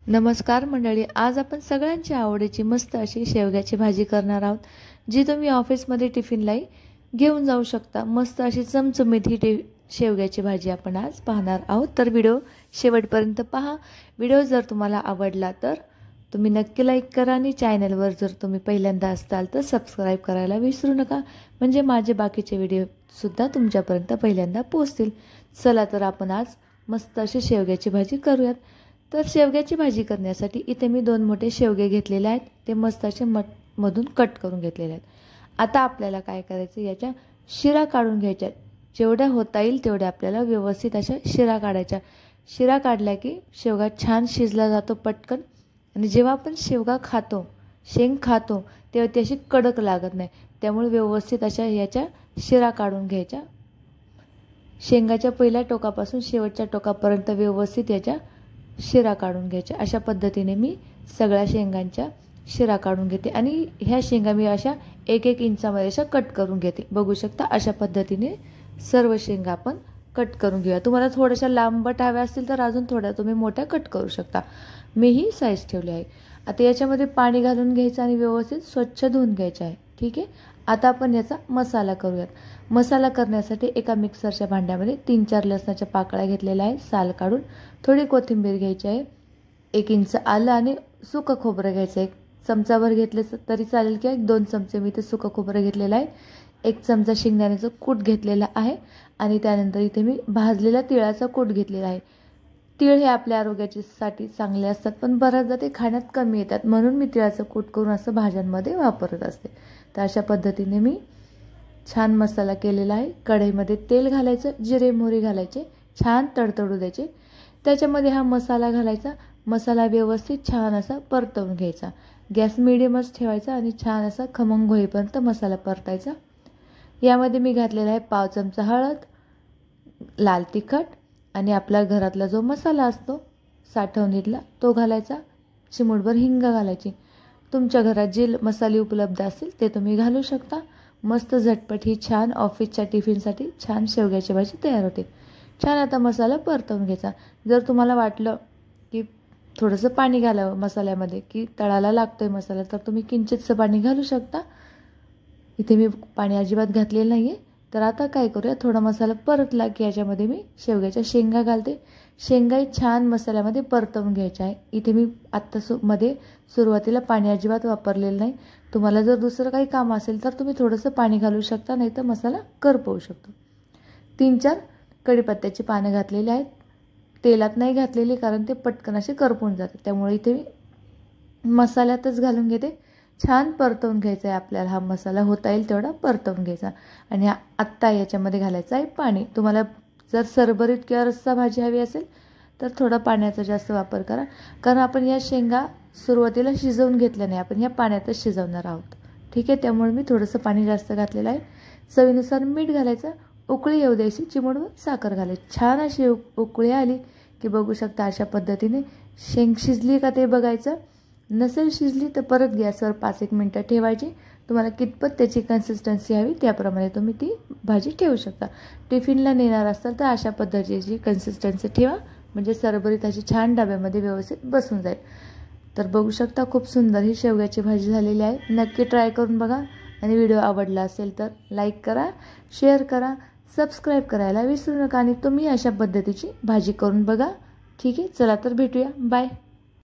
नमस्कार मंडळी, आज आपण सगळ्यांची आवडीची मस्त अशी शेवग्याची भाजी करणार आहोत, जी तुम्ही ऑफिसमध्ये टिफिनलाही घेऊन जाऊ शकता। मस्त अशी चमचमीत ही शेवग्याची भाजी आपण आज पाहणार आहोत, तर व्हिडिओ शेवटपर्यंत पहा। व्हिडिओ जर तुम्हाला आवडला तर तुम्ही नक्की लाईक करा आणि चॅनलवर जर तुम्ही पहिल्यांदा असाल तर सबस्क्राइब करायला विसरू नका, म्हणजे माझे बाकीचे व्हिडिओ सुद्धा तुमच्यापर्यंत पहिल्यांदा पोहोचतील। चला तर आपण आज मस्त अशी शेवग्याची भाजी करूयात। तर शेवग्याची भाजी करण्यासाठी इथे मी 2 मोठे शेवगे घेतलेले आहेत, ते मस्त असे मधून कट करून घेतलेले आहेत। आता आपल्याला काय करायचं, याच्या शिरा काढून घ्यायच्या। जेवढ्या होता येईल तेवढ्या आपल्याला व्यवस्थित अशा शिरा काढायच्या। शिरा काढल्या की शेवगा छान शिजला जातो पटकन, आणि जेव्हा आपण शेवगा खातो, शेंग खातो, तेव्हा ती अशी कडक लागत नाही। त्यामुळे व्यवस्थित अशा याच्या शिरा काढून घ्यायच्या। शेंगाच्या पहिल्या टोकापासून शेवटच्या टोकापर्यंत व्यवस्थित याच्या शिरा काढून घ्यायच्या। अशा पद्धतीने मी सगळ्या शेंगांच्या शिरा काढून घेते, आणि ह्या शेंगा मी अशा 1-1 इंचामध्ये अशा कट करून घेते। बघू शकता अशा पद्धतीने सर्व शेंगा आपण कट करून घेऊया। तुम्हाला थोड्याशा लांबट हव्या असतील तर अजून थोड्या तुम्ही मोठ्या कट करू शकता। मी ही साईज ठेवली आहे। आता याच्यामध्ये पाणी घालून घ्यायचं आणि व्यवस्थित स्वच्छ धुवून घ्यायचं आहे, ठीक आहे। आता आपण याचा मसाला करूयात। मसाला करण्यासाठी एका मिक्सरच्या भांड्यामध्ये 3-4 लसणाच्या पाकळ्या घेतलेल्या आहे, साल काढून। थोडी कोथिंबीर घ्यायची आहे, 1 इंच आलं आणि सुकं खोबरं घ्यायचं आहे। 1 चमचाभर घेतले तरी चालेल, किंवा 2 चमचे मी इथे सुकं खोबरं घेतलेलं आहे। 1 चमचा शेंगदाण्याचं कूट घेतलेला आहे, आणि त्यानंतर इथे मी भाजलेला तिळाचा कूट घेतलेला आहे। तीळ हे आपल्या आरोग्यासाठी चांगले असतात, पण बऱ्याचदा ते खाण्यात कमी येतात, म्हणून मी तिळाचं कूट करून असं भाज्यांमध्ये वापरत असते। तर अशा पद्धतीने मी छान मसाला केलेला आहे। कढईमध्ये तेल घालायचं, जिरे मोहरी घालायचे, छान तडतडू द्यायचे। त्याच्यामध्ये हा मसाला घालायचा। मसाला व्यवस्थित छान असा परतवून घ्यायचा। गॅस मिडियमच ठेवायचा आणि छान असा खमंग होईपर्यंत मसाला परतायचा। यामध्ये मी घातलेला आहे 1/2 चमचा हळद, लाल तिखट, आणि आपल्या घरातला जो मसाला असतो साठवणीतला तो घालायचा। चिमूटभर हिंग घालायची। तुमच्या घरात जे मसाले उपलब्ध असतील ते तुम्ही घालू शकता। मस्त झटपट ही छान ऑफिसच्या टिफिनसाठी छान शेवग्याची भाजी तयार होते। छान आता मसाला परतवून घ्यायचा। जर तुम्हाला वाटलं की थोडंसं पाणी घालावं मसाल्यामध्ये, की तळाला लागतोय मसाला, तर तुम्ही किंचितसं पाणी घालू शकता। इथे मी पाणी अजिबात घातलेलं नाही आहे। तर आता काय करूया, थोडा मसाला परतला की याच्यामध्ये मी शेवग्याच्या शेंगा घालते। शेंगाही छान मसाल्यामध्ये परतवून घ्यायच्या आहे। इथे मी आत्ता सुरुवातीला पाणी अजिबात वापरलेलं नाही। तुम्हाला जर दुसरं काही काम असेल तर तुम्ही थोडंसं पाणी घालू शकता, नाही तर मसाला करपवू शकतो। 3-4 कढीपत्त्याची पानं घातलेली आहेत। तेलात नाही घातलेली, कारण ते पटकन असे करपून जाते, त्यामुळे इथे मी मसाल्यातच घालून घेते। छान परतवून घ्यायचा आहे आपल्याला हा मसाला, होता येईल तेवढा परतवून घ्यायचा। आणि आत्ता याच्यामध्ये घालायचं आहे पाणी। तुम्हाला जर सरभरीत किंवा रस्सा भाजी हवी असेल तर थोडा पाण्याचा जास्त वापर करा, कारण आपण या शेंगा सुरुवातीला शिजवून घेतल्या नाही, आपण या पाण्यातच शिजवणार आहोत, ठीक आहे। त्यामुळे मी थोडंसं पाणी जास्त घातलेलं आहे। चवीनुसार मीठ घालायचं, उकळी येऊ द्यायची, चिमूटभर साखर घालायची। छान अशी उकळी आली की बघू शकता अशा पद्धतीने शेंग शिजली का ते बघायचं। नसेल शिजली तर परत गॅसवर 5-1 मिनिटं ठेवायची। तुम्हाला कितपत त्याची कन्सिस्टन्सी हवी त्याप्रमाणे तुम्ही ती भाजी ठेवू शकता। टिफिनला नेणार असाल तर अशा पद्धतीची कन्सिस्टन्सी ठेवा, म्हणजे सरभरीत अशी छान डब्यामध्ये व्यवस्थित बसून जाईल। तर बघू शकता खूप सुंदर ही शेवग्याची भाजी झालेली आहे। नक्की ट्राय करून बघा, आणि व्हिडिओ आवडला असेल तर लाईक करा, शेअर करा, सबस्क्राईब करायला विसरू नका, आणि तुम्ही अशा पद्धतीची भाजी करून बघा, ठीक आहे। चला तर भेटूया, बाय।